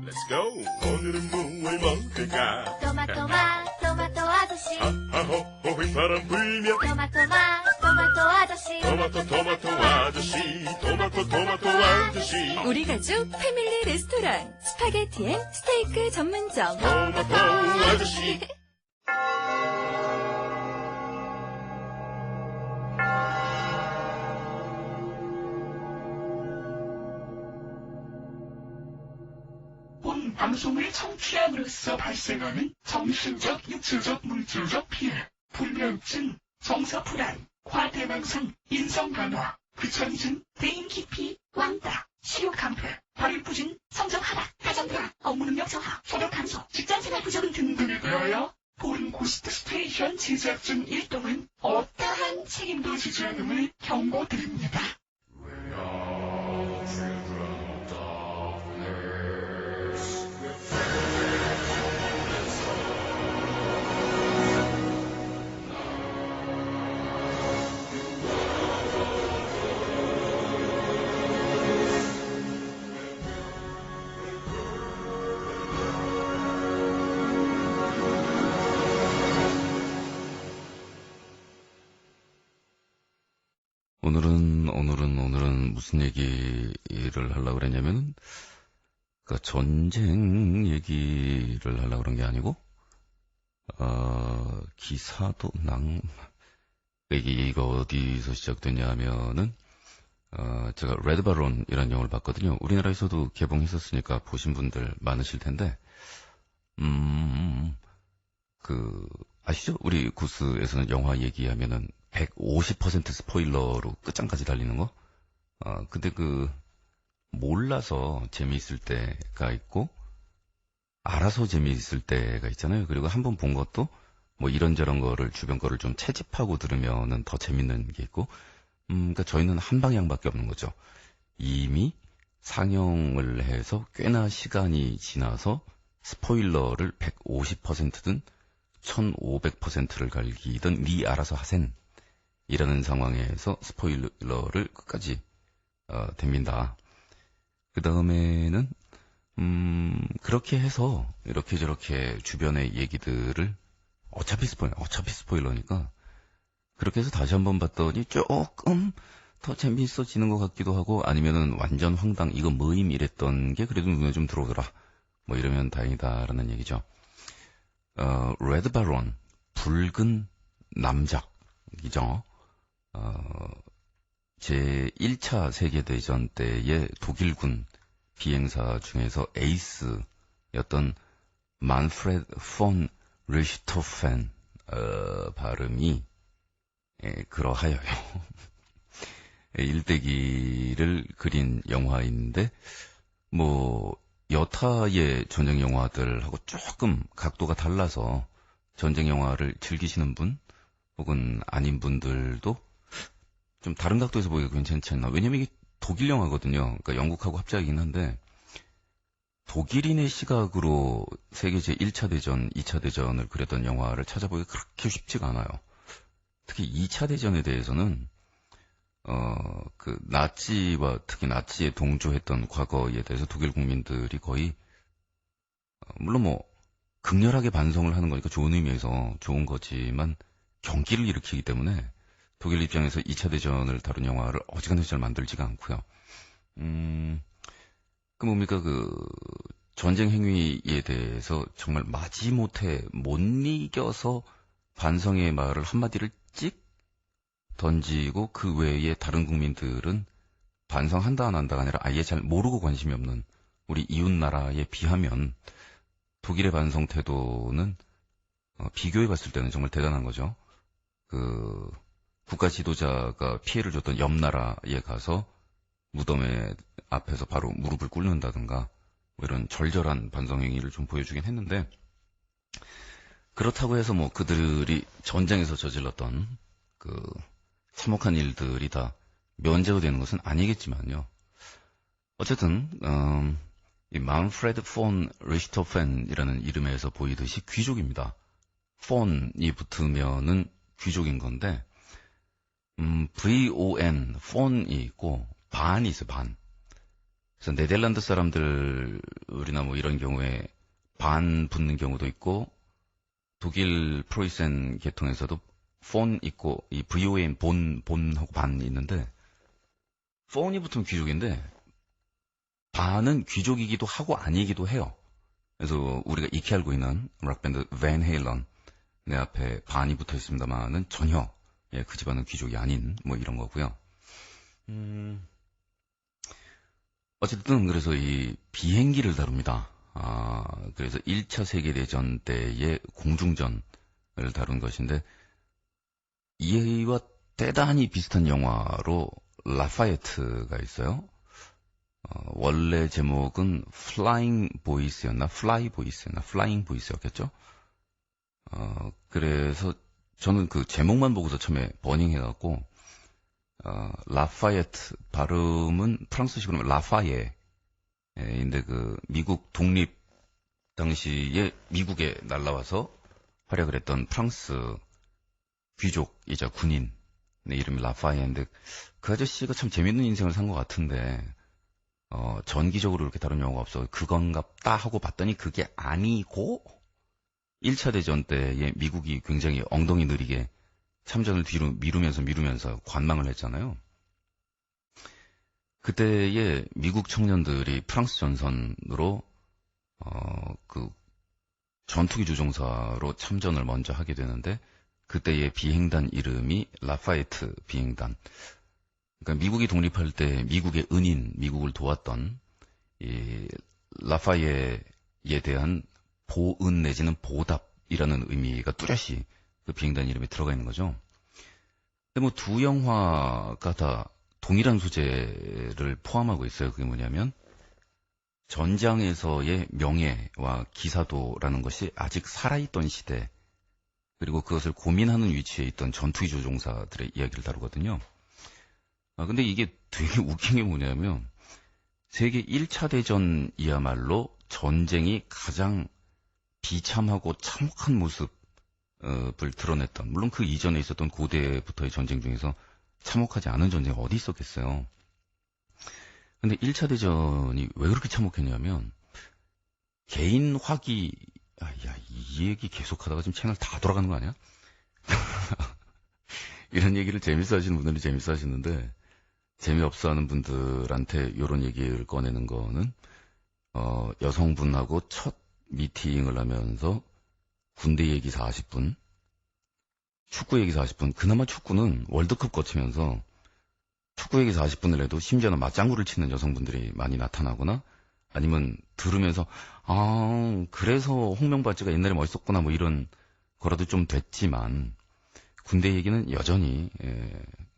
Let's go. 오늘은 뭘 먹을까? 토마토 아저씨. 하하호 휘파람 불며. 토마토 아저씨. 토마토 아저씨. 토마토 아저씨. 우리 가족 패밀리 레스토랑 스파게티 앤 스테이크 전문점 토마토 아저씨. 본 방송을 청취함으로써 발생하는 정신적, 육체적, 물질적 피해, 불면증, 정서불안, 과대망상, 인성간화, 귀차니즘, 대인기피, 왕따, 식욕감퇴, 발육부진, 성적하락, 가정불안, 업무능력 저하, 소득 감소, 직장생활 부적응 등등에 대하여 본 고스트 스테이션 제작진 일동은 어떠한 책임도 지지 않음을 경고드립니다. 오늘은 무슨 얘기를 하려고 그랬냐면, 그러니까 전쟁 얘기를 하려고 그런 게 아니고, 기사도 이게 어디서 시작됐냐 하면은, 제가 레드 바론이라는 영화를 봤거든요. 우리나라에서도 개봉했었으니까 보신 분들 많으실 텐데, 아시죠? 우리 구스에서는 영화 얘기하면은 150% 스포일러로 끝장까지 달리는 거? 근데 몰라서 재미있을 때가 있고, 알아서 재미있을 때가 있잖아요. 그리고 한 번 본 것도, 뭐 이런저런 거를, 주변 거를 좀 채집하고 들으면은 더 재밌는 게 있고, 그러니까 저희는 한 방향밖에 없는 거죠. 이미 상영을 해서 꽤나 시간이 지나서 스포일러를 150%든 1500%를 갈기든 니 알아서 하센. 이라는 상황에서 스포일러를 끝까지 댑니다. 그 다음에는 그렇게 해서 이렇게 저렇게 주변의 얘기들을 어차피 스포일러니까 그렇게 해서 다시 한번 봤더니 조금 더 재미있어지는 것 같기도 하고, 아니면은 완전 황당, 이거 뭐임 이랬던 게 그래도 눈에 좀 들어오더라, 뭐 이러면 다행이다라는 얘기죠. 레드 바론, 붉은 남작이죠. 제 1차 세계대전 때의 독일군 비행사 중에서 에이스였던 만프레드 폰 리히토펜, 발음이 그러하여요. 일대기를 그린 영화인데, 뭐 여타의 전쟁 영화들하고 조금 각도가 달라서 전쟁 영화를 즐기시는 분 혹은 아닌 분들도 좀 다른 각도에서 보기가 괜찮지 않나. 왜냐면 이게 독일 영화거든요. 그러니까 영국하고 합작이긴 한데, 독일인의 시각으로 세계 제1차 대전, 2차 대전을 그렸던 영화를 찾아보기가 그렇게 쉽지가 않아요. 특히 2차 대전에 대해서는 나치와 특히 나치에 동조했던 과거에 대해서 독일 국민들이 거의 물론 뭐 극렬하게 반성을 하는 거니까 좋은 의미에서 좋은 거지만 경기를 일으키기 때문에 독일 입장에서 2차 대전을 다룬 영화를 어지간해서 잘 만들지가 않고요. 뭡니까, 전쟁 행위에 대해서 정말 마지못해 못 이겨서 반성의 말을 한마디를 찍 던지고, 그 외에 다른 국민들은 반성한다 안 한다가 아니라 아예 잘 모르고 관심이 없는 우리 이웃나라에 비하면 독일의 반성 태도는 비교해 봤을 때는 정말 대단한 거죠. 국가 지도자가 피해를 줬던 옆 나라에 가서 무덤에 앞에서 바로 무릎을 꿇는다든가, 뭐 이런 절절한 반성 행위를 좀 보여주긴 했는데, 그렇다고 해서 뭐 그들이 전쟁에서 저질렀던 참혹한 일들이 다 면제가 되는 것은 아니겠지만요. 어쨌든 이 만프레드 폰 리히토펜이라는 이름에서 보이듯이 귀족입니다. 폰이 붙으면은 귀족인 건데, VON, 폰이 있고 반이 있어요, 반. 그래서 네덜란드 사람들이나 뭐 이런 경우에 반 붙는 경우도 있고, 독일 프로이센 계통에서도 폰 있고, 이 VON 본하고 반 있는데, 폰이 붙으면 귀족인데, 반은 귀족이기도 하고 아니기도 해요. 그래서 우리가 익히 알고 있는 락밴드 밴 헤일런, 내 앞에 반이 붙어 있습니다만은 전혀 그 집안은 귀족이 아닌 뭐 이런 거고요. 어쨌든 그래서 이 비행기를 다룹니다. 그래서 1차 세계대전 때의 공중전을 다룬 것인데, 이와 대단히 비슷한 영화로 라파예트가 있어요. 원래 제목은 플라잉 보이스였나? 플라잉 보이스였겠죠? 그래서 저는 그 제목만 보고서 처음에 버닝해갖고, 라파예트, 발음은 프랑스식으로 라파예인데, 그, 미국 독립 당시에 미국에 날라와서 활약을 했던 프랑스 귀족이자 군인, 이름이 라파예인데, 그 아저씨가 참 재밌는 인생을 산 것 같은데, 전기적으로 이렇게 다룬 영화가 없어. 그건갑다 하고 봤더니 그게 아니고, 1차 대전 때에 미국이 굉장히 엉덩이 느리게 참전을 뒤로 미루면서 관망을 했잖아요. 그때에 미국 청년들이 프랑스 전선으로 그 전투기 조종사로 참전을 먼저 하게 되는데, 그때의 비행단 이름이 라파예트 비행단. 그러니까 미국이 독립할 때 미국의 은인, 미국을 도왔던 이 라파예에 대한 보은 내지는 보답이라는 의미가 뚜렷이 그 비행단 이름에 들어가 있는 거죠. 근데 뭐 두 영화가 다 동일한 소재를 포함하고 있어요. 그게 뭐냐면, 전장에서의 명예와 기사도라는 것이 아직 살아있던 시대, 그리고 그것을 고민하는 위치에 있던 전투기 조종사들의 이야기를 다루거든요. 근데 이게 되게 웃긴 게 뭐냐면, 세계 1차 대전이야말로 전쟁이 가장 비참하고 참혹한 모습을 드러냈던, 물론 그 이전에 있었던 고대부터의 전쟁 중에서 참혹하지 않은 전쟁이 어디 있었겠어요. 근데 1차 대전이 왜 그렇게 참혹했냐면, 개인 화기, 이 얘기 계속 하다가 지금 채널 다 돌아가는 거 아니야? 이런 얘기를 재밌어 하시는 분들이 재밌어 하시는데, 재미없어 하는 분들한테 이런 얘기를 꺼내는 거는, 여성분하고 첫 미팅을 하면서 군대 얘기 40분, 축구 얘기 40분, 그나마 축구는 월드컵 거치면서 축구 얘기 40분을 해도 심지어는 맞장구를 치는 여성분들이 많이 나타나거나, 아니면 들으면서 그래서 홍명바지가 옛날에 멋있었구나 뭐 이런 거라도 좀 됐지만, 군대 얘기는 여전히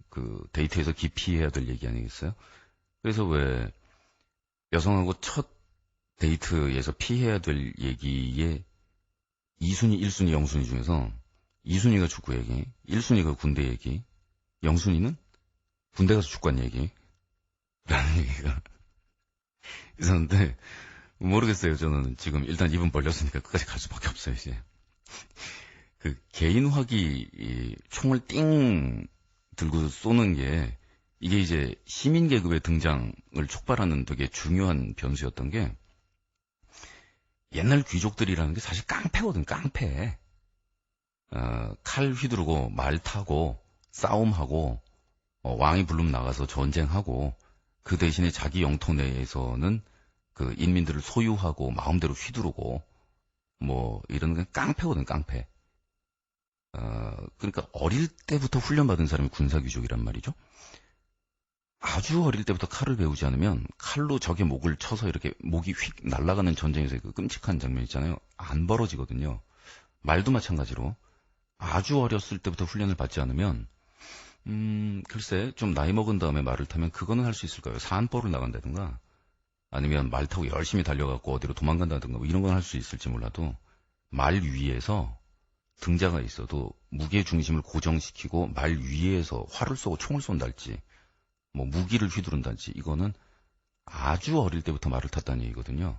그 데이트에서 기피해야 될 얘기 아니겠어요? 그래서 왜 여성하고 첫 데이트에서 피해야 될 얘기에 2순위, 1순위, 0순위 중에서 2순위가 축구 얘기, 1순위가 군대 얘기, 0순위는 군대 가서 축구한 얘기 라는 얘기가 있었는데, 모르겠어요. 저는 지금 일단 입은 벌렸으니까 끝까지 갈 수밖에 없어요. 이제 그 개인 화기 총을 띵 들고 쏘는 게, 이게 이제 시민 계급의 등장을 촉발하는 되게 중요한 변수였던 게, 옛날 귀족들이라는 게 사실 깡패거든, 깡패. 칼 휘두르고 말 타고 싸움하고 왕이 부르면 나가서 전쟁하고, 그 대신에 자기 영토 내에서는 그 인민들을 소유하고 마음대로 휘두르고 뭐 이런 건 깡패거든, 깡패. 그러니까 어릴 때부터 훈련받은 사람이 군사귀족이란 말이죠. 아주 어릴 때부터 칼을 배우지 않으면 칼로 적의 목을 쳐서 이렇게 목이 휙 날아가는 전쟁에서 그 끔찍한 장면 있잖아요. 안 벌어지거든요. 말도 마찬가지로 아주 어렸을 때부터 훈련을 받지 않으면 글쎄 좀 나이 먹은 다음에 말을 타면 그거는 할 수 있을까요? 산보를 나간다든가, 아니면 말 타고 열심히 달려갖고 어디로 도망간다든가 뭐 이런 건 할 수 있을지 몰라도, 말 위에서 등자가 있어도 무게 중심을 고정시키고 말 위에서 활을 쏘고 총을 쏜달지 뭐 무기를 휘두른달지, 이거는 아주 어릴 때부터 말을 탔다는 얘기거든요.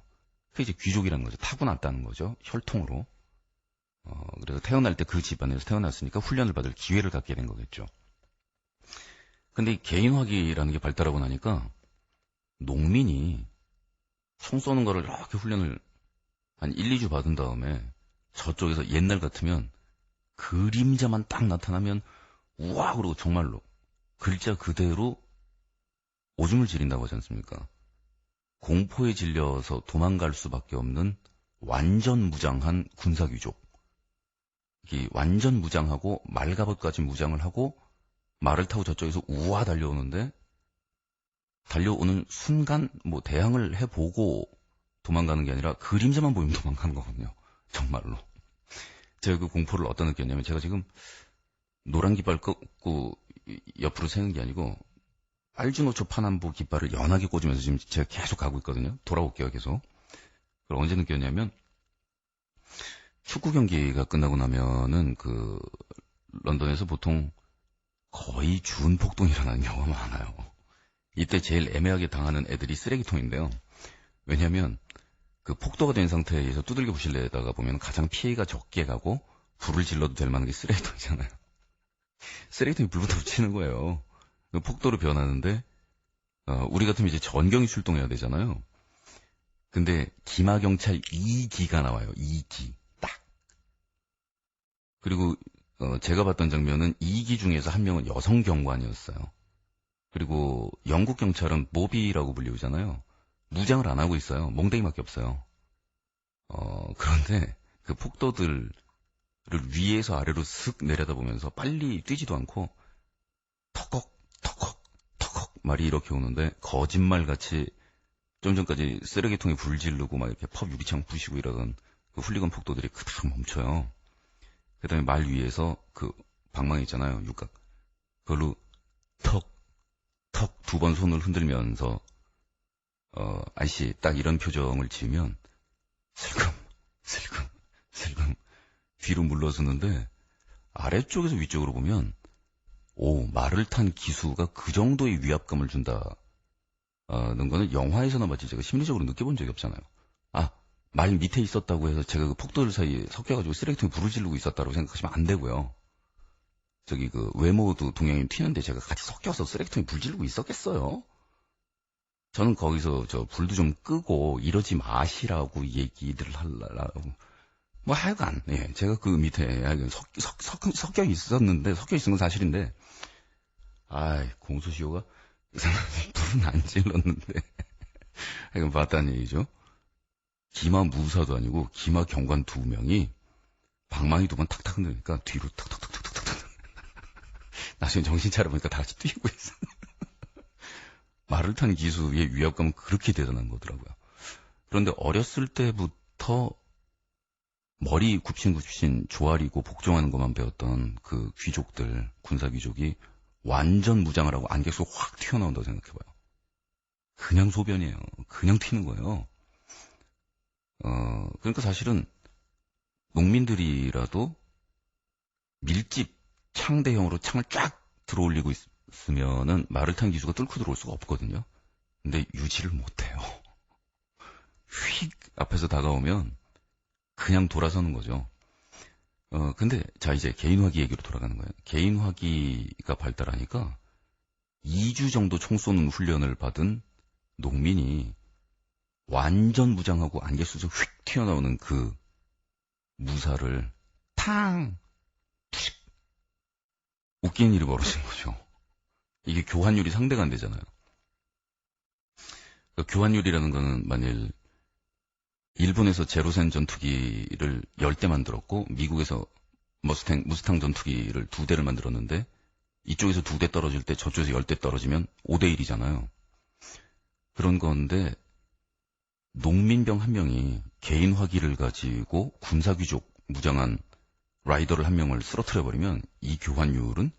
그게 이제 귀족이라는 거죠. 타고났다는 거죠. 혈통으로. 그래서 태어날 때 그 집안에서 태어났으니까 훈련을 받을 기회를 갖게 된 거겠죠. 근데 이 개인화기라는 게 발달하고 나니까 농민이 총 쏘는 거를 이렇게 훈련을 한 1, 2주 받은 다음에 저쪽에서 옛날 같으면 그림자만 딱 나타나면 우와 그러고 정말로 글자 그대로 오줌을 지린다고 하지 않습니까? 공포에 질려서 도망갈 수밖에 없는 완전 무장한 군사귀족. 이 완전 무장하고 말갑옷까지 무장을 하고 말을 타고 저쪽에서 우와 달려오는데 달려오는 순간 뭐 대항을 해보고 도망가는 게 아니라 그림자만 보이면 도망가는 거거든요. 정말로. 제가 그 공포를 어디다 느꼈냐면 제가 지금 노란 깃발 꺾고 옆으로 새는 게 아니고 빨주노초 파남보 깃발을 연하게 꽂으면서 지금 제가 계속 가고 있거든요. 돌아올게요, 계속. 그걸 언제 느꼈냐면 축구 경기가 끝나고 나면은 그 런던에서 보통 거의 준폭동이 일어나는 경우가 많아요. 이때 제일 애매하게 당하는 애들이 쓰레기통인데요. 왜냐하면 그 폭도가 된 상태에서 두들겨 부실래다가 보면 가장 피해가 적게 가고 불을 질러도 될 만한 게 쓰레기통이잖아요. 쓰레기통이 불부터 붙이는 거예요. 폭도로 변하는데 우리 같으면 이제 전경이 출동해야 되잖아요. 근데 기마경찰 2기가 나와요. 2기 딱. 그리고 제가 봤던 장면은 2기 중에서 한 명은 여성 경관이었어요. 그리고 영국 경찰은 모비라고 불리우잖아요. 무장을 안 하고 있어요. 몽댕이밖에 없어요. 그런데 그 폭도들을 위에서 아래로 슥 내려다보면서 빨리 뛰지도 않고 턱헉 턱헉 턱헉 말이 이렇게 오는데 거짓말같이 좀 전까지 쓰레기통에 불 지르고 막 이렇게 펍 유리창 부시고 이러던 그 훌리건 폭도들이 그닥 멈춰요. 그 다음에 말 위에서 그 방망이 있잖아요. 육각. 그걸로 턱 두 번 손을 흔들면서 아저씨 딱 이런 표정을 지으면 슬금 뒤로 물러서는데 아래쪽에서 위쪽으로 보면 말을 탄 기수가 그 정도의 위압감을 준다는 거는 영화에서나 마치 제가 심리적으로 느껴본 적이 없잖아요. 말 밑에 있었다고 해서 제가 그 폭도들 사이에 섞여가지고 쓰레기통에 불을 지르고 있었다고 생각하시면 안 되고요. 저기 그 외모도 동양인 튀는데 제가 같이 섞여서 쓰레기통에 불 지르고 있었겠어요? 저는 거기서 저 불도 좀 끄고 이러지 마시라고 얘기들을 하려고. 뭐 하여간, 예, 제가 그 밑에 섞여 있었는데, 섞여 있은 건 사실인데, 공소시효가 불은 안 질렀는데, 하여간 봤다는 얘기죠. 기마 무사도 아니고, 기마 경관 2명이 방망이 2번 탁탁 흔드니까 뒤로 탁탁탁탁탁탁. 나중에 정신 차려보니까 다 같이 뛰고 있어. 말을 탄 기수의 위압감은 그렇게 대단한 거더라고요. 그런데 어렸을 때부터 머리 굽신굽신 조아리고 복종하는 것만 배웠던 그 귀족들, 군사 귀족이 완전 무장을 하고 안개수 확 튀어나온다고 생각해봐요. 그냥 소변이에요. 그냥 튀는 거예요. 그러니까 사실은 농민들이라도 밀집 창대형으로 창을 쫙 들어올리고 있으면은 말을 탄 기수가 뚫고 들어올 수가 없거든요. 근데 유지를 못해요. 휙 앞에서 다가오면 그냥 돌아서는 거죠. 근데 자 이제 개인화기 얘기로 돌아가는 거예요. 개인화기가 발달하니까 2주 정도 총 쏘는 훈련을 받은 농민이 완전 무장하고 안개수에서 휙 튀어나오는 그 무사를 탕! 푸식! 웃기는 일이 벌어진 거죠. 이게 교환율이 상대가 안 되잖아요. 그러니까 교환율이라는 거는 만일 일본에서 제로센 전투기를 10대 만들었고 미국에서 무스탕 전투기를 2대를 만들었는데 이쪽에서 2대 떨어질 때 저쪽에서 10대 떨어지면 5대 1이잖아요. 그런 건데 농민병 한 명이 개인 화기를 가지고 군사귀족 무장한 라이더를 한 명을 쓰러뜨려버리면 이 교환율은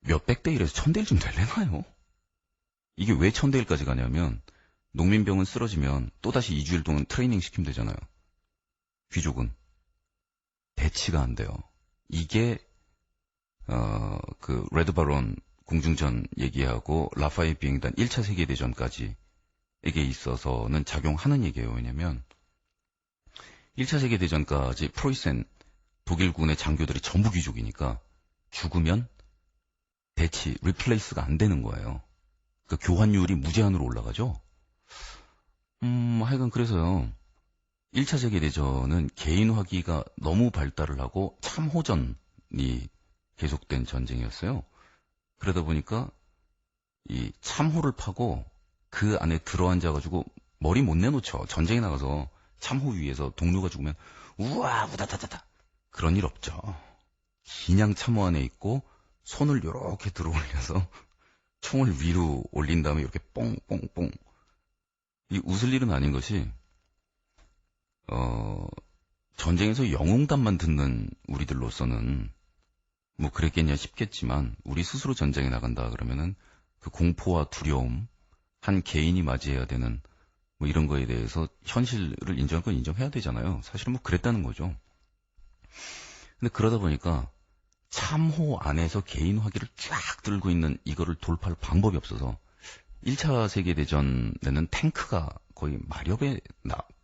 몇백 대 1에서 1000대 1쯤 될래나요? 이게 왜 1000대 1까지 가냐면 농민병은 쓰러지면 또다시 2주일 동안 트레이닝 시키면 되잖아요. 귀족은 대치가 안 돼요. 이게 그 레드바론 공중전 얘기하고 라파엘 비행단 1차 세계대전까지 에게 있어서는 작용하는 얘기예요. 왜냐면 1차 세계대전까지 프로이센 독일군의 장교들이 전부 귀족이니까 죽으면 대치, 리플레이스가 안 되는 거예요. 그 교환율이 무제한으로 올라가죠. 하여간 그래서요. 1차 세계대전은 개인화기가 너무 발달을 하고 참호전이 계속된 전쟁이었어요. 그러다 보니까 이 참호를 파고 그 안에 들어앉아가지고 머리 못 내놓죠. 전쟁에 나가서 참호 위에서 동료가 죽으면 우와 우다다다다 그런 일 없죠. 그냥 참호 안에 있고 손을 요렇게 들어 올려서 총을 위로 올린 다음에 이렇게 뽕뽕뽕. 이 웃을 일은 아닌 것이 전쟁에서 영웅담만 듣는 우리들로서는 뭐 그랬겠냐 싶겠지만 우리 스스로 전쟁에 나간다 그러면은 그 공포와 두려움, 한 개인이 맞이해야 되는 뭐 이런 거에 대해서 현실을 인정할 건 인정해야 되잖아요. 사실은 뭐 그랬다는 거죠. 근데 그러다 보니까 참호 안에서 개인 화기를 쫙 들고 있는 이거를 돌파할 방법이 없어서 1차 세계대전에는 탱크가 거의 마렵의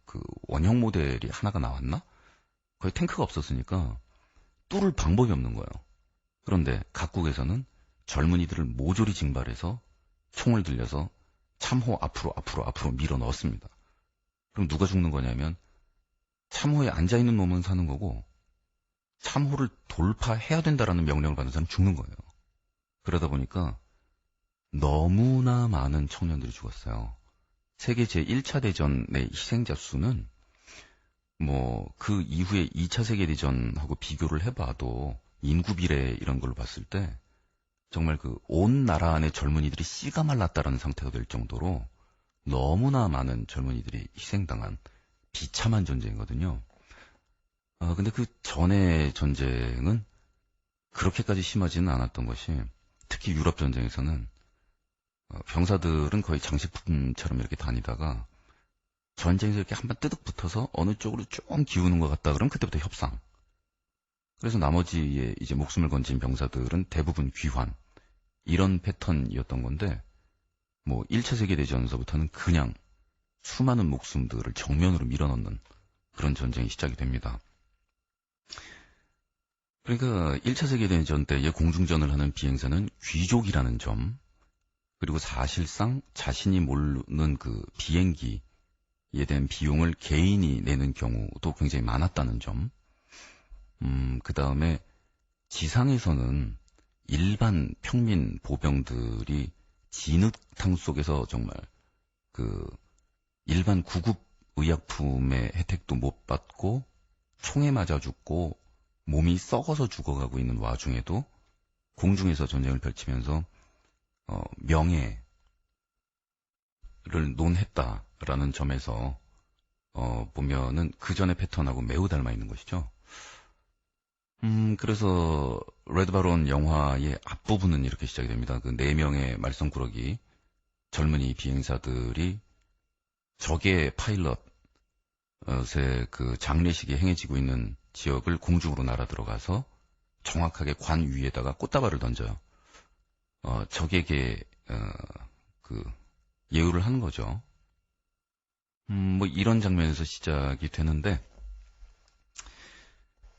그 원형 모델이 하나가 나왔나? 거의 탱크가 없었으니까 뚫을 방법이 없는 거예요. 그런데 각국에서는 젊은이들을 모조리 징발해서 총을 들려서 참호 앞으로 밀어 넣었습니다. 그럼 누가 죽는 거냐면 참호에 앉아있는 놈은 사는 거고 참호를 돌파해야 된다라는 명령을 받은 사람은 죽는 거예요. 그러다 보니까 너무나 많은 청년들이 죽었어요. 세계 제1차 대전의 희생자 수는 뭐 그 이후에 2차 세계대전하고 비교를 해봐도 인구 비례 이런 걸로 봤을 때 정말 그 온 나라 안의 젊은이들이 씨가 말랐다라는 상태가 될 정도로 너무나 많은 젊은이들이 희생당한 비참한 전쟁이거든요. 근데 그 전의 전쟁은 그렇게까지 심하지는 않았던 것이 특히 유럽 전쟁에서는 병사들은 거의 장식품처럼 이렇게 다니다가 전쟁에서 이렇게 한번 뜨득 붙어서 어느 쪽으로 좀 기우는 것 같다 그러면 그때부터 협상. 그래서 나머지의 이제 목숨을 건진 병사들은 대부분 귀환. 이런 패턴이었던 건데, 뭐 1차 세계대전서부터는 그냥 수많은 목숨들을 정면으로 밀어넣는 그런 전쟁이 시작이 됩니다. 그러니까 1차 세계대전 때의 공중전을 하는 비행사는 귀족이라는 점, 그리고 사실상 자신이 모르는 그 비행기에 대한 비용을 개인이 내는 경우도 굉장히 많았다는 점, 그 다음에 지상에서는 일반 평민 보병들이 진흙탕 속에서 정말 그 일반 구급 의약품의 혜택도 못 받고 총에 맞아 죽고 몸이 썩어서 죽어가고 있는 와중에도 공중에서 전쟁을 펼치면서 명예를 논했다라는 점에서 보면은 그 전의 패턴하고 매우 닮아 있는 것이죠. 그래서 레드바론 영화의 앞부분은 이렇게 시작이 됩니다. 그 4명의 말썽꾸러기 젊은이 비행사들이 적의 파일럿의 그 장례식이 행해지고 있는 지역을 공중으로 날아 들어가서 정확하게 관 위에다가 꽃다발을 던져요. 적에게 그 예우를 하는 거죠. 뭐 이런 장면에서 시작이 되는데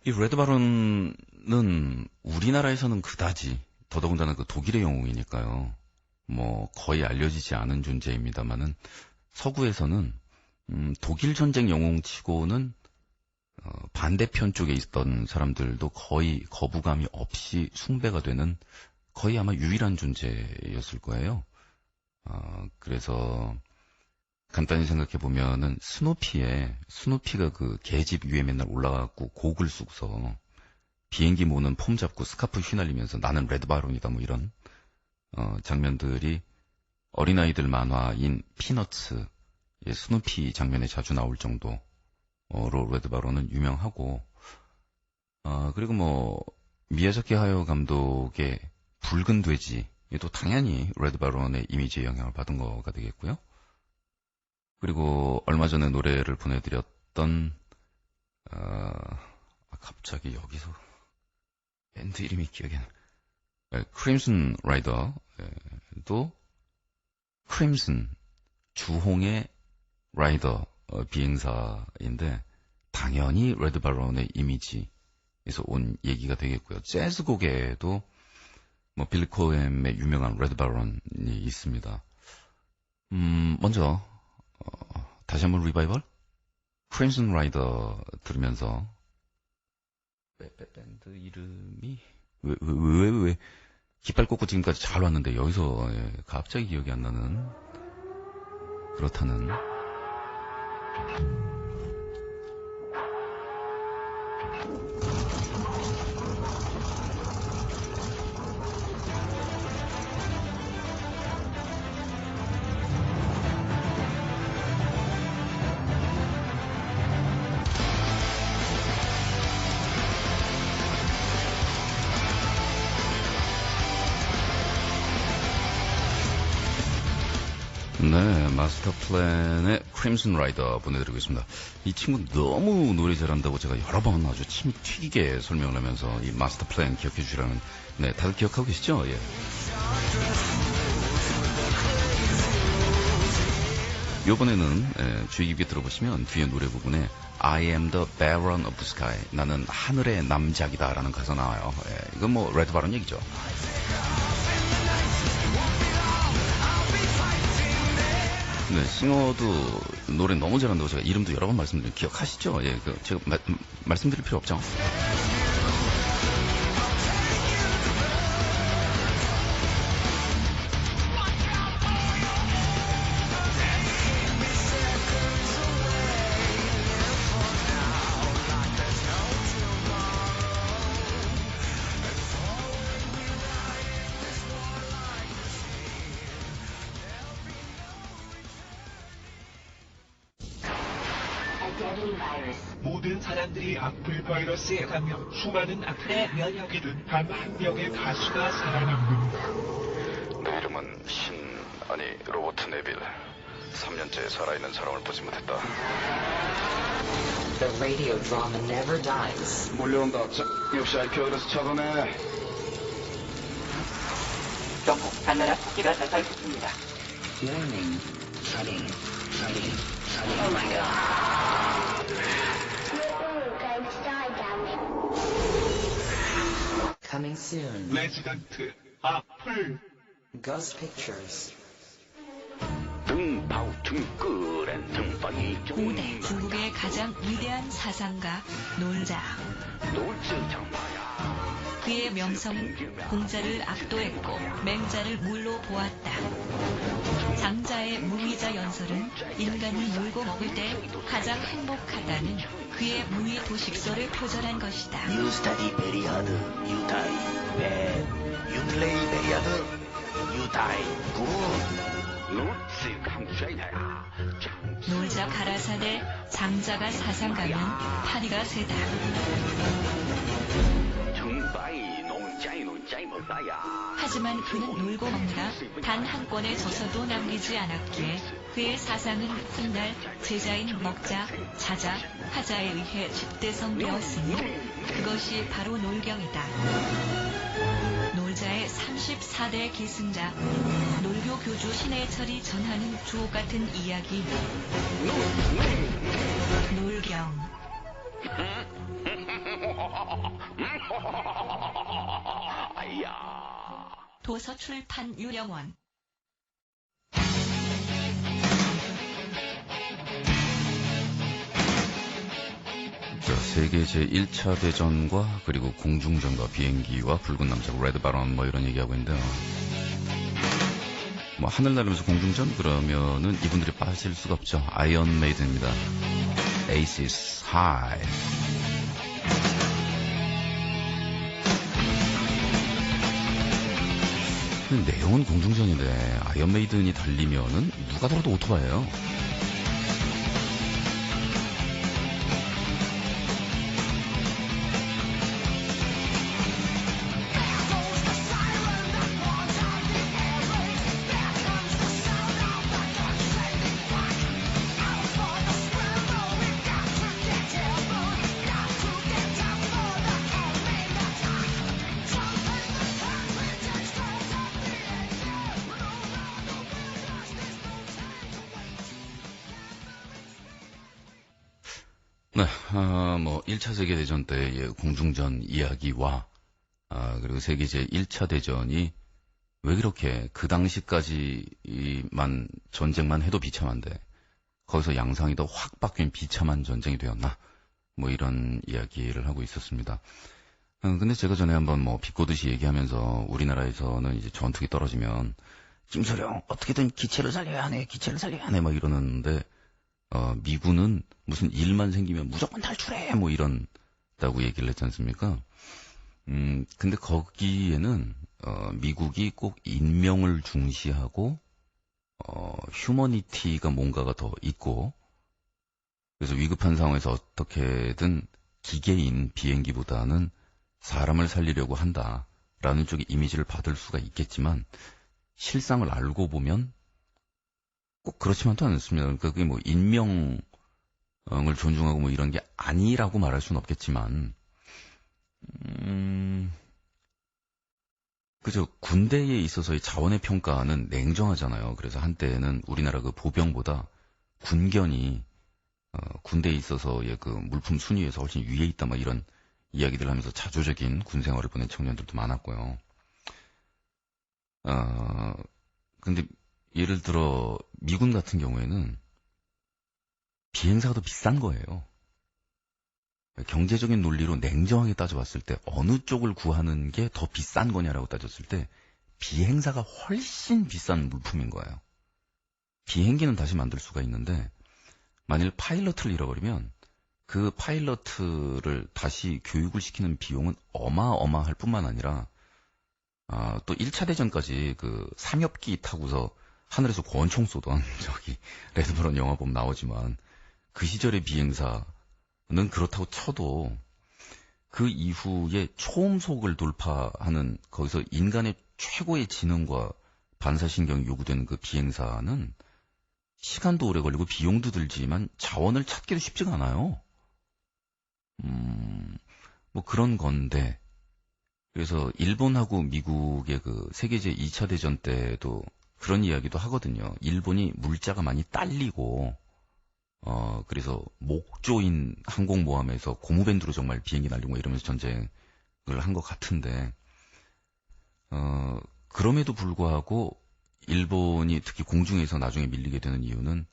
이 레드바론은 우리나라에서는 그다지 더더군다나 그 독일의 영웅이니까요. 뭐 거의 알려지지 않은 존재입니다만은 서구에서는 독일 전쟁 영웅치고는 반대편 쪽에 있던 사람들도 거의 거부감이 없이 숭배가 되는 거의 아마 유일한 존재였을 거예요. 그래서 간단히 생각해 보면은 스누피가 그 계집 위에 맨날 올라가고 곡을 쓰고서 비행기 모는 폼 잡고 스카프 휘날리면서 나는 레드바론이다 뭐 이런 장면들이 어린아이들 만화인 피너츠의 스누피 장면에 자주 나올 정도로 레드바론은 유명하고 그리고 뭐 미야자키 하야오 감독의 붉은 돼지에도 당연히 레드바론의 이미지에 영향을 받은 거가 되겠고요. 그리고 얼마 전에 노래를 보내드렸던 갑자기 여기서 밴드 이름이 기억이 안 나. 크림슨 라이더도 크림슨 주홍의 라이더 비행사인데 당연히 레드바론의 이미지에서 온 얘기가 되겠고요. 재즈곡에도 뭐 빌리 코엠의 유명한 레드바론이 있습니다. 먼저, 다시 한번 리바이벌? 크림슨 라이더 들으면서, 밴드 이름이, 왜, 깃발 꽂고 지금까지 잘 왔는데, 여기서, 갑자기 기억이 안 나는, 그렇다는. 네, 마스터 플랜의 크림슨 라이더 보내드리고 있습니다. 이 친구 너무 노래 잘한다고 제가 여러 번 아주 침 튀기게 설명을 하면서 이 마스터 플랜 기억해 주시라는, 네, 다들 기억하고 계시죠? 예. 요번에는, 주의 깊게 들어보시면 뒤에 노래 부분에 I am the Baron of the Sky, 나는 하늘의 남작이다 라는 가사 나와요. 예, 이건 뭐 레드 바론 얘기죠. 네, 싱어도 노래 너무 잘한다고 제가 이름도 여러 번 말씀드린 기억하시죠? 예, 제가 말씀드릴 필요 없죠? 모든 사람들이 악플 바이러스에 감염, 수많은 악플에 면역이 된 단 한 명의 가수가 살아남는다. 내 이름은 로버트 네빌. 3년째 살아있는 사람을 보지 못했다. The radio drama never dies. 몰려온다. 역시 IPO에서 찾아내. 경고, 한나라 토끼가 나타났습니다. Warning. Flooding. Oh my god. Going to die, damn it. Coming soon. 레지던트, 악플. Ghost Pictures. 고대 중국의 가장 위대한 사상가 놀자. 그의 명성은 공자를 압도했고 맹자를 물로 보았다. 장자의 무위자 연설은 인간이 놀고 먹을 때 가장 행복하다는 그의 무위 도식설을 표절한 것이다. You study very hard, you die bad. You play very hard, you die good. 놀자 가라사대 장자가 사상가면 파리가 세다. 하지만 그는 놀고 먹느라 단 한 권의 저서도 남기지 않았기에 그의 사상은 훗날 제자인 먹자, 자자, 하자에 의해 집대성되었으니 그것이 바로 놀경이다. 놀자의 34대 기승자, 놀교 교주 신해철이 전하는 주옥같은 이야기, 놀경. 도서 출판 유령원. 자, 세계 제1차 대전과 그리고 공중전과 비행기와 붉은 남자 레드 바론 뭐 이런 얘기하고 있는데요. 뭐 하늘 나르면서 공중전 그러면은 이분들이 빠질 수가 없죠. 아이언 메이든입니다. Aces High. 내용은 공중전인데 아이언 메이든이 달리면은 누가 달아도 오토바이예요. 네, 뭐 1차 세계대전 때의 공중전 이야기와 그리고 세계 제1차 대전이 왜 그렇게 그 당시까지만 전쟁만 해도 비참한데 거기서 양상이 더 확 바뀐 비참한 전쟁이 되었나? 뭐 이런 이야기를 하고 있었습니다. 근데 제가 전에 한번 뭐 비꼬듯이 얘기하면서 우리나라에서는 이제 전투기 떨어지면 김소령 어떻게든 기체를 살려야 하네, 기체를 살려야 하네 막 이러는데 미군은 무슨 일만 생기면 무조건 탈출해 뭐 이런다고 얘기를 했지 않습니까? 근데 거기에는 미국이 꼭 인명을 중시하고 휴머니티가 뭔가가 더 있고 그래서 위급한 상황에서 어떻게든 기계인 비행기보다는 사람을 살리려고 한다라는 쪽의 이미지를 받을 수가 있겠지만 실상을 알고 보면 꼭 그렇지만도 않습니다. 그러니까 그게 뭐 인명을 존중하고 뭐 이런 게 아니라고 말할 수는 없겠지만 그죠. 군대에 있어서의 자원의 평가는 냉정하잖아요. 그래서 한때는 우리나라 그 보병보다 군견이 군대에 있어서의 그 물품 순위에서 훨씬 위에 있다 막 이런 이야기들 하면서 자조적인 군 생활을 보낸 청년들도 많았고요. 근데 예를 들어 미군 같은 경우에는 비행사가 더 비싼 거예요. 경제적인 논리로 냉정하게 따져봤을 때 어느 쪽을 구하는 게 더 비싼 거냐라고 따졌을 때 비행사가 훨씬 비싼 물품인 거예요. 비행기는 다시 만들 수가 있는데 만일 파일럿을 잃어버리면 그 파일럿을 다시 교육을 시키는 비용은 어마어마할 뿐만 아니라 또 1차 대전까지 그 삼엽기 타고서 하늘에서 권총 쏘던 저기 레드브런 영화 보면 나오지만 그 시절의 비행사는 그렇다고 쳐도 그 이후에 초음속을 돌파하는 거기서 인간의 최고의 지능과 반사신경이 요구되는 그 비행사는 시간도 오래 걸리고 비용도 들지만 자원을 찾기도 쉽지가 않아요. 뭐 그런 건데 그래서 일본하고 미국의 그 세계제 2차 대전 때도 그런 이야기도 하거든요. 일본이 물자가 많이 딸리고 그래서 목조인 항공모함에서 고무밴드로 정말 비행기 날리고 이러면서 전쟁을 한 것 같은데 그럼에도 불구하고 일본이 특히 공중에서 나중에 밀리게 되는 이유는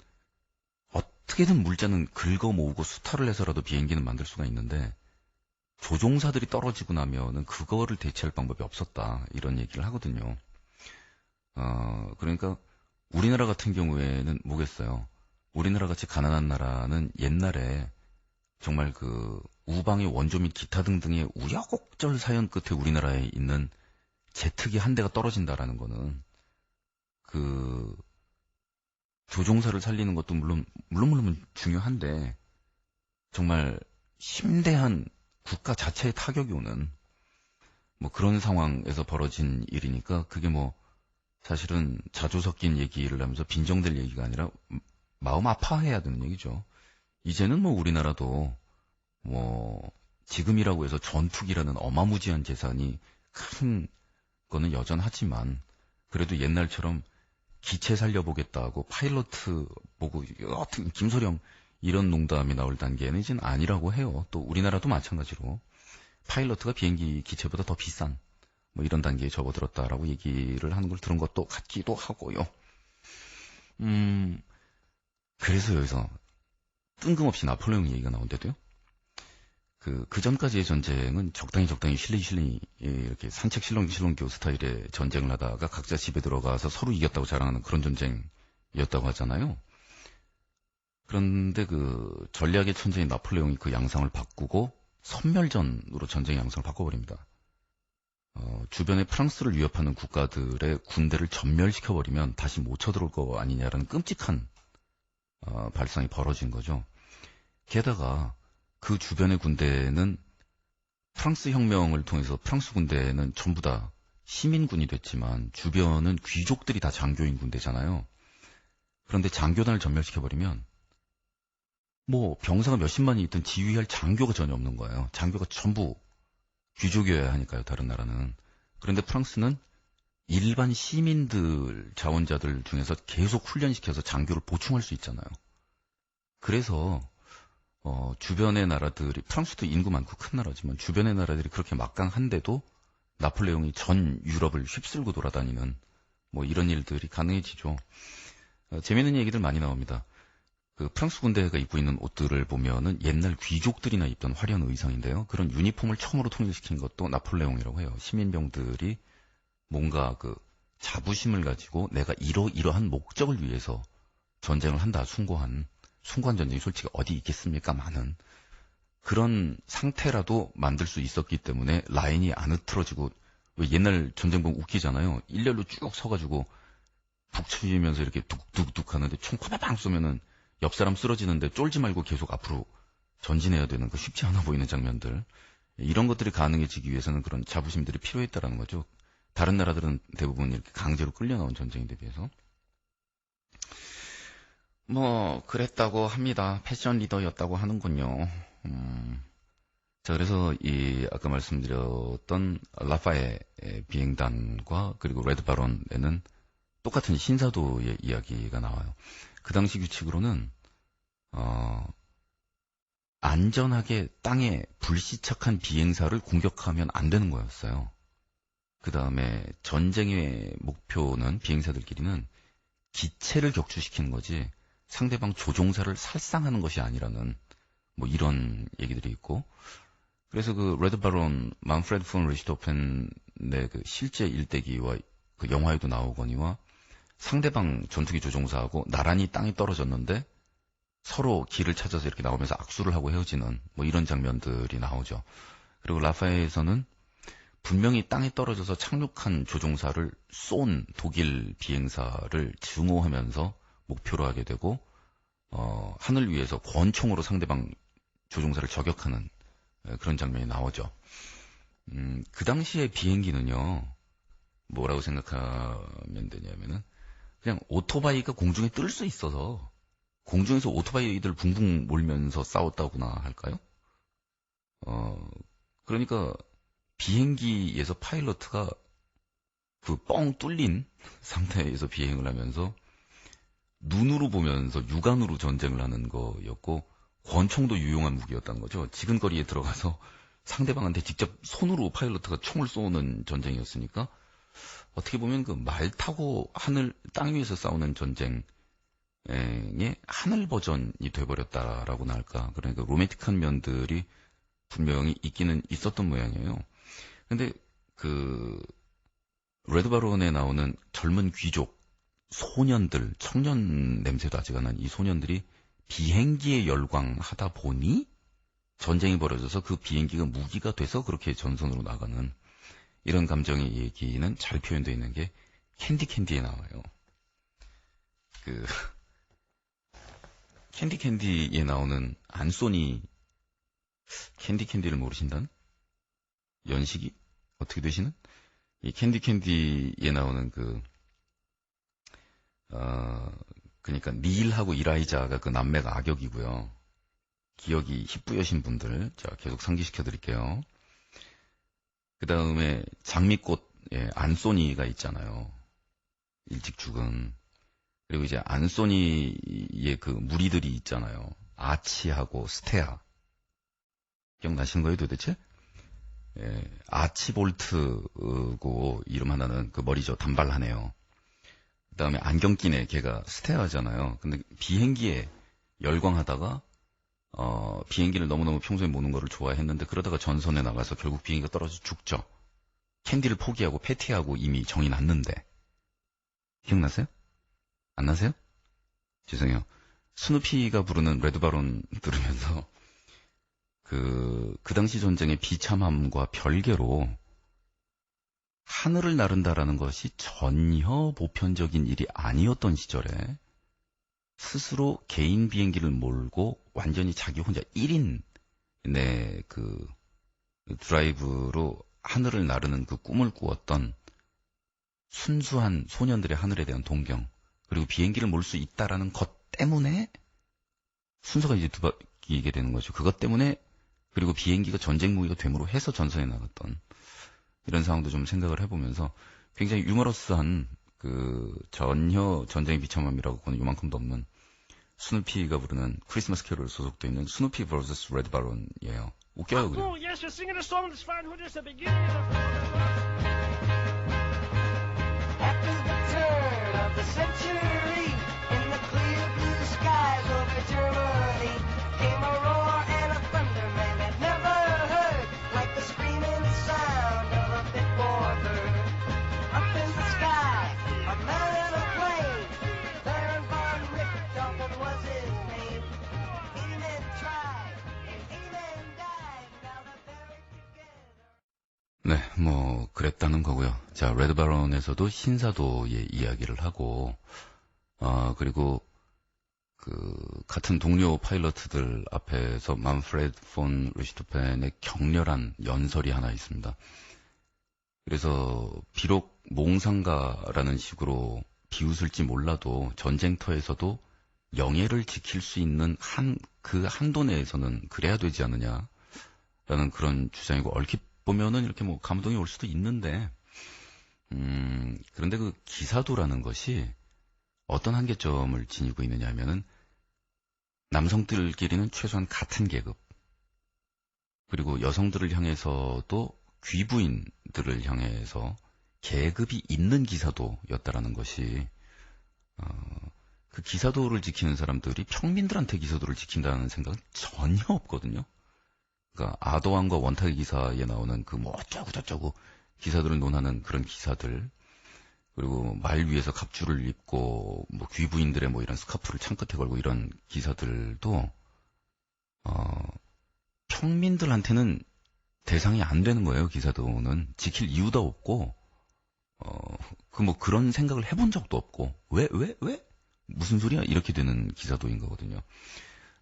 어떻게든 물자는 긁어 모으고 수탈을 해서라도 비행기는 만들 수가 있는데 조종사들이 떨어지고 나면은 그거를 대체할 방법이 없었다 이런 얘기를 하거든요. 그러니까 우리나라 같은 경우에는 뭐겠어요. 우리나라 같이 가난한 나라는 옛날에 정말 그 우방의 원조 및 기타 등등의 우여곡절 사연 끝에 우리나라에 있는 제트기 한 대가 떨어진다라는 거는 그 조종사를 살리는 것도 물론 중요한데 정말 심대한 국가 자체의 타격이 오는 뭐 그런 상황에서 벌어진 일이니까 그게 뭐 사실은 자조 섞인 얘기를 하면서 빈정될 얘기가 아니라 마음 아파해야 되는 얘기죠. 이제는 뭐 우리나라도 뭐 지금이라고 해서 전투기라는 어마무지한 재산이 큰 거는 여전하지만 그래도 옛날처럼 기체 살려보겠다고 파일럿 보고 어떻게 김소령 이런 농담이 나올 단계는 이제는 아니라고 해요. 또 우리나라도 마찬가지로 파일럿가 비행기 기체보다 더 비싼 뭐 이런 단계에 접어들었다라고 얘기를 하는 걸 들은 것도 같기도 하고요. 그래서 여기서 뜬금없이 나폴레옹 얘기가 나온대도요. 그 전까지의 전쟁은 적당히 실링 이렇게 산책 실렁실렁교 스타일의 전쟁을 하다가 각자 집에 들어가서 서로 이겼다고 자랑하는 그런 전쟁이었다고 하잖아요. 그런데 그 전략의 천재인 나폴레옹이 그 양상을 바꾸고 선멸전으로 전쟁의 양상을 바꿔버립니다. 주변에 프랑스를 위협하는 국가들의 군대를 전멸시켜버리면 다시 못 쳐들어올 거 아니냐라는 끔찍한 발상이 벌어진 거죠. 게다가 그 주변의 군대는 프랑스 혁명을 통해서 프랑스 군대는 전부 다 시민군이 됐지만 주변은 귀족들이 다 장교인 군대잖아요. 그런데 장교단을 전멸시켜버리면 뭐 병사가 몇십만이 있든 지휘할 장교가 전혀 없는 거예요. 장교가 전부 귀족이어야 하니까요. 다른 나라는. 그런데 프랑스는 일반 시민들 자원자들 중에서 계속 훈련시켜서 장교를 보충할 수 있잖아요. 그래서 주변의 나라들이 프랑스도 인구 많고 큰 나라지만 주변의 나라들이 그렇게 막강한데도 나폴레옹이 전 유럽을 휩쓸고 돌아다니는 뭐 이런 일들이 가능해지죠. 재미있는 얘기들 많이 나옵니다. 그 프랑스 군대가 입고 있는 옷들을 보면은 옛날 귀족들이나 입던 화려한 의상인데요. 그런 유니폼을 처음으로 통일시킨 것도 나폴레옹이라고 해요. 시민병들이 뭔가 그 자부심을 가지고 내가 이러한 목적을 위해서 전쟁을 한다, 숭고한 전쟁이 솔직히 어디 있겠습니까? 많은 그런 상태라도 만들 수 있었기 때문에 라인이 안 흐트러지고, 왜 옛날 전쟁 보면 웃기잖아요. 일렬로 쭉 서가지고 북치면서 이렇게 둑둑둑 하는데 총 파바방 쏘면은 옆 사람 쓰러지는데 쫄지 말고 계속 앞으로 전진해야 되는 그 쉽지 않아 보이는 장면들. 이런 것들이 가능해지기 위해서는 그런 자부심들이 필요했다라는 거죠. 다른 나라들은 대부분 이렇게 강제로 끌려 나온 전쟁인데 비해서. 뭐 그랬다고 합니다. 패션 리더였다고 하는군요. 자, 그래서 이 아까 말씀드렸던 라파의 비행단과 그리고 레드바론에는 똑같은 신사도의 이야기가 나와요. 그 당시 규칙으로는 안전하게 땅에 불시착한 비행사를 공격하면 안 되는 거였어요. 그 다음에 전쟁의 목표는 비행사들끼리는 기체를 격추시키는 거지 상대방 조종사를 살상하는 것이 아니라는 뭐 이런 얘기들이 있고, 그래서 그 레드바론 만프레드 폰 리히트호펜의 그 실제 일대기와 그 영화에도 나오거니와 상대방 전투기 조종사하고 나란히 땅이 떨어졌는데 서로 길을 찾아서 이렇게 나오면서 악수를 하고 헤어지는 뭐 이런 장면들이 나오죠. 그리고 라파에서는 분명히 땅에 떨어져서 착륙한 조종사를 쏜 독일 비행사를 증오하면서 목표로 하게 되고 하늘 위에서 권총으로 상대방 조종사를 저격하는 그런 장면이 나오죠. 그 당시에 비행기는요, 뭐라고 생각하면 되냐면은 그냥 오토바이가 공중에 뜰 수 있어서 공중에서 오토바이들 붕붕 몰면서 싸웠다고나 할까요? 그러니까 비행기에서 파일럿가 그 뻥 뚫린 상태에서 비행을 하면서 눈으로 보면서 육안으로 전쟁을 하는 거였고, 권총도 유용한 무기였다는 거죠. 지근거리에 들어가서 상대방한테 직접 손으로 파일럿가 총을 쏘는 전쟁이었으니까 어떻게 보면 그 말 타고 땅 위에서 싸우는 전쟁의 하늘 버전이 돼버렸다라고나 할까. 그러니까 로맨틱한 면들이 분명히 있기는 있었던 모양이에요. 근데 그 레드바론에 나오는 젊은 귀족, 소년들, 청년 냄새도 아직 안 난 이 소년들이 비행기에 열광하다 보니 전쟁이 벌어져서 그 비행기가 무기가 돼서 그렇게 전선으로 나가는 이런 감정의 얘기는 잘 표현되어 있는 게 캔디에 나와요. 그 캔디에 나오는 안소니, 캔디를 모르신다는? 연식이 어떻게 되시는? 이 캔디에 나오는 그러니까 닐하고 이라이자가 그 남매가 악역이고요. 기억이 희뿌여신 분들, 자, 계속 상기시켜 드릴게요. 그 다음에 장미꽃, 안소니가 있잖아요. 일찍 죽은. 그리고 이제 안소니의 그 무리들이 있잖아요. 아치하고 스테아. 기억나시는 거예요, 도대체? 아치볼트고 이름 하나는 그 머리죠. 단발하네요. 그 다음에 안경 끼네. 걔가 스테아잖아요. 근데 비행기에 열광하다가 비행기를 너무너무 평소에 모는 거를 좋아했는데 그러다가 전선에 나가서 결국 비행기가 떨어져 죽죠. 캔디를 포기하고 패티하고 이미 정이 났는데. 기억나세요? 안 나세요? 죄송해요. 스누피가 부르는 레드바론 들으면서 그 당시 전쟁의 비참함과 별개로 하늘을 나른다라는 것이 전혀 보편적인 일이 아니었던 시절에 스스로 개인 비행기를 몰고 완전히 자기 혼자 1인의 그 드라이브로 하늘을 나르는 그 꿈을 꾸었던 순수한 소년들의 하늘에 대한 동경, 그리고 비행기를 몰 수 있다라는 것 때문에 순서가 이제 바뀌게 되는 거죠. 그것 때문에, 그리고 비행기가 전쟁 무기가 됨으로 해서 전선에 나갔던 이런 상황도 좀 생각을 해보면서 굉장히 유머러스한 그 전혀 전쟁의 비참함이라고 보는 요만큼도 없는 스누피가 부르는 크리스마스 캐롤 소속돼 있는 스누피 vs 레드바론이에요. 웃겨요, 그냥. Oh, yes, you're singing a song that's fine. Who just the beginning of the century. In the clear blue skies over Germany came a roar and a thunder man had never heard, like the screaming sound of a big warbird. Up in the sky, a man in a plane, Baron von Richthofen was his name. 80 men tried and 80 men died. Now they're buried together. 네, 뭐 그랬다는 거고요. 자, 레드바론에서도 신사도의 이야기를 하고, 그리고 같은 동료 파일럿들 앞에서 만프레드 폰 리히트호펜의 격렬한 연설이 하나 있습니다. 그래서 비록 몽상가라는 식으로 비웃을지 몰라도 전쟁터에서도 영예를 지킬 수 있는 그 한도 내에서는 그래야 되지 않느냐라는 그런 주장이고, 얼핏 보면은 이렇게 뭐 감동이 올 수도 있는데, 그런데 그 기사도라는 것이 어떤 한계점을 지니고 있느냐 하면은, 남성들끼리는 최소한 같은 계급, 그리고 여성들을 향해서도 귀부인들을 향해서 계급이 있는 기사도였다라는 것이, 그 기사도를 지키는 사람들이 평민들한테 기사도를 지킨다는 생각은 전혀 없거든요. 그러니까 아도왕과 원탁의 기사에 나오는 그 뭐 어쩌고 저쩌고 기사들을 논하는 그런 기사들, 그리고 말 위에서 갑주를 입고 뭐 귀부인들의 뭐 이런 스카프를 창끝에 걸고 이런 기사들도 평민들한테는 대상이 안 되는 거예요. 기사도는 지킬 이유도 없고, 뭐 그런 생각을 해본 적도 없고, 왜 무슨 소리야 이렇게 되는 기사도인 거거든요.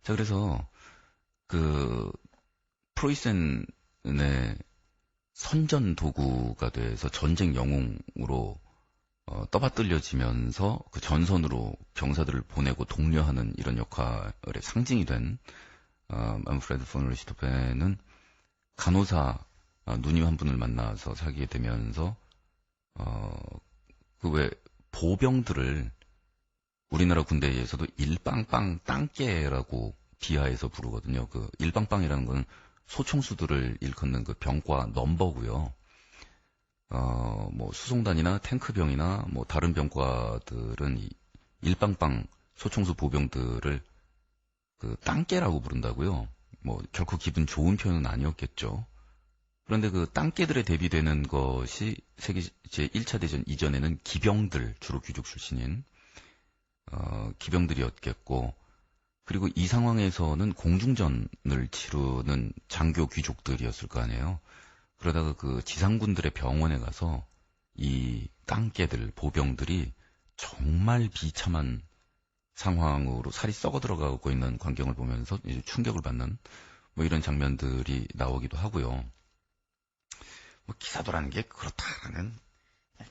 자, 그래서 프로이센의 선전 도구가 돼서 전쟁 영웅으로 떠받들려지면서 그 전선으로 병사들을 보내고 독려하는 이런 역할의 상징이 된 만프레드 폰 리히트호펜은 간호사 누님 한 분을 만나서 사귀게 되면서 그 왜 보병들을 우리나라 군대에서도 일빵빵 땅깨라고 비하해서 부르거든요. 그 일빵빵이라는 건 소총수들을 일컫는 그 병과 넘버고요. 뭐 수송단이나 탱크병이나 뭐 다른 병과들은 이 일빵빵 소총수 보병들을 그 땅깨라고 부른다고요. 뭐 결코 기분 좋은 표현은 아니었겠죠. 그런데 그 땅깨들에 대비되는 것이 세계 제1차 대전 이전에는 기병들, 주로 귀족 출신인 기병들이었겠고, 그리고 이 상황에서는 공중전을 치르는 장교 귀족들이었을 거 아니에요. 그러다가 그 지상군들의 병원에 가서 이 땅깨들, 보병들이 정말 비참한 상황으로 살이 썩어 들어가고 있는 광경을 보면서 이제 충격을 받는 뭐 이런 장면들이 나오기도 하고요. 뭐 기사도라는 게 그렇다는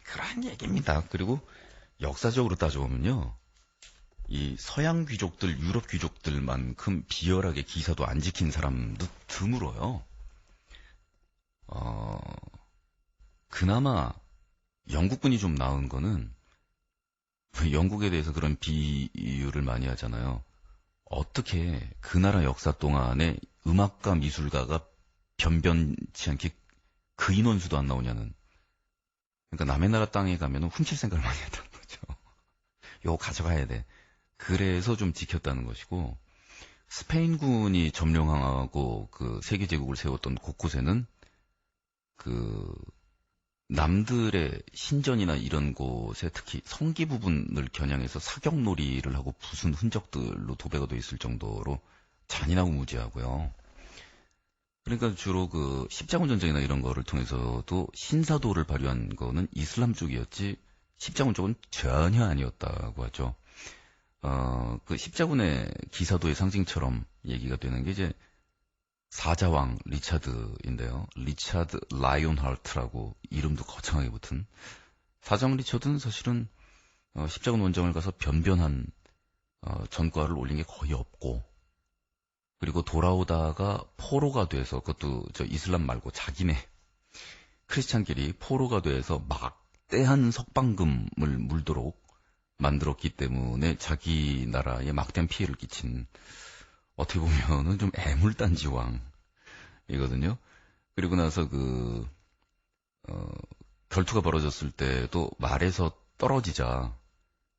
그러한 얘기입니다. 그리고 역사적으로 따져보면요, 이 서양 귀족들, 유럽 귀족들만큼 비열하게 기사도 안 지킨 사람도 드물어요. 그나마 영국군이 좀 나은 거는, 영국에 대해서 그런 비유를 많이 하잖아요. 어떻게 그 나라 역사 동안에 음악가, 미술가가 변변치 않게 그 인원수도 안 나오냐는. 그러니까 남의 나라 땅에 가면 훔칠 생각을 많이 했다는 거죠. 요거 가져가야 돼. 그래서 좀 지켰다는 것이고, 스페인군이 점령하고 그 세계제국을 세웠던 곳곳에는 그 남들의 신전이나 이런 곳에 특히 성기 부분을 겨냥해서 사격놀이를 하고 부순 흔적들로 도배가 돼 있을 정도로 잔인하고 무지하고요. 그러니까 주로 그 십자군 전쟁이나 이런 거를 통해서도 신사도를 발휘한 거는 이슬람 쪽이었지 십자군 쪽은 전혀 아니었다고 하죠. 그 십자군의 기사도의 상징처럼 얘기가 되는 게 이제 사자왕 리차드인데요. 리차드 라이온하르트라고 이름도 거창하게 붙은 사자왕 리차드는 사실은 십자군 원정을 가서 변변한 전과를 올린 게 거의 없고, 그리고 돌아오다가 포로가 돼서, 그것도 저 이슬람 말고 자기네 크리스찬끼리 포로가 돼서 막대한 석방금을 물도록 만들었기 때문에 자기 나라에 막대한 피해를 끼친, 어떻게 보면은 좀 애물단지 왕이거든요. 그리고 나서 결투가 벌어졌을 때도 말에서 떨어지자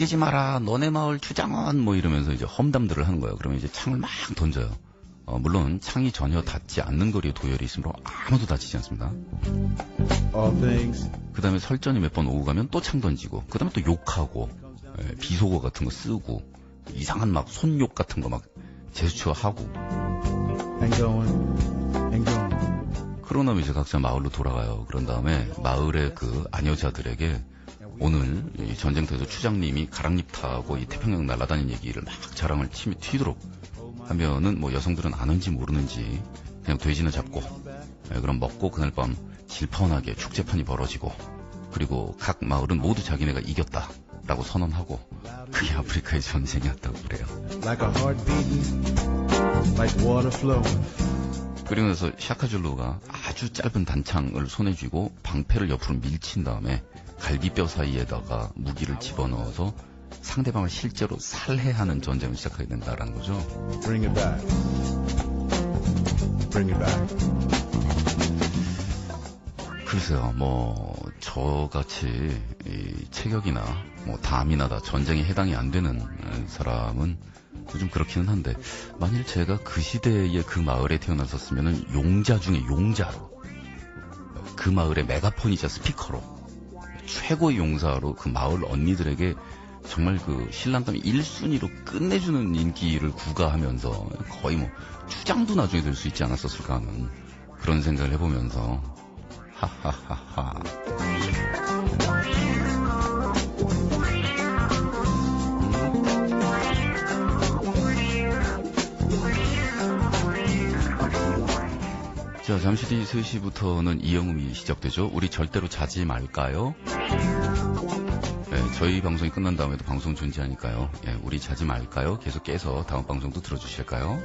깨지 마라, 너네 마을 주장원, 뭐 이러면서 이제 험담들을 하는 거예요. 그러면 이제 창을 막 던져요. 물론 창이 전혀 닿지 않는 거리에 도열이 있으므로 아무도 다치지 않습니다. 그 다음에 설전이 몇 번 오고 가면 또 창 던지고, 그 다음에 또 욕하고, 비속어 같은 거 쓰고, 이상한 막 손욕 같은 거 막 제스처하고. 그러고 나면 이제 각자 마을로 돌아가요. 그런 다음에 마을의 그 아녀자들에게 오늘 이 전쟁터에서 추장님이 가랑잎 타고 이 태평양 날아다닌 얘기를 막 자랑을 튀도록 하면은 뭐 여성들은 아는지 모르는지 그냥 돼지나 잡고, 그럼 먹고 그날 밤 질펀하게 축제판이 벌어지고, 그리고 각 마을은 모두 자기네가 이겼다라고 선언하고, 그게 아프리카의 전쟁이었다고 그래요. 그리고 나서 샤카줄루가 아주 짧은 단창을 손에 쥐고 방패를 옆으로 밀친 다음에 갈비뼈 사이에다가 무기를 집어넣어서 상대방을 실제로 살해하는 전쟁을 시작하게 된다라는 거죠. Bring it back. Bring it back. 글쎄요, 뭐 저같이 이 체격이나 뭐 담이나 다 전쟁에 해당이 안 되는 사람은 좀 그렇기는 한데, 만일 제가 그 시대의 그 마을에 태어났었으면은 용자 중에 용자로, 그 마을의 메가폰이자 스피커로, 최고의 용사로 그 마을 언니들에게 정말 그 신랑감이 1순위로 끝내주는 인기를 구가하면서 거의 뭐 추장도 나중에 될 수 있지 않았었을까 하는 그런 생각을 해보면서 하하하하. 자, 잠시 뒤 3시부터는 이영음이 시작되죠. 우리 절대로 자지 말까요? 네, 저희 방송이 끝난 다음에도 방송 존재하니까요. 우리 자지 말까요? 계속 깨서 다음 방송도 들어주실까요?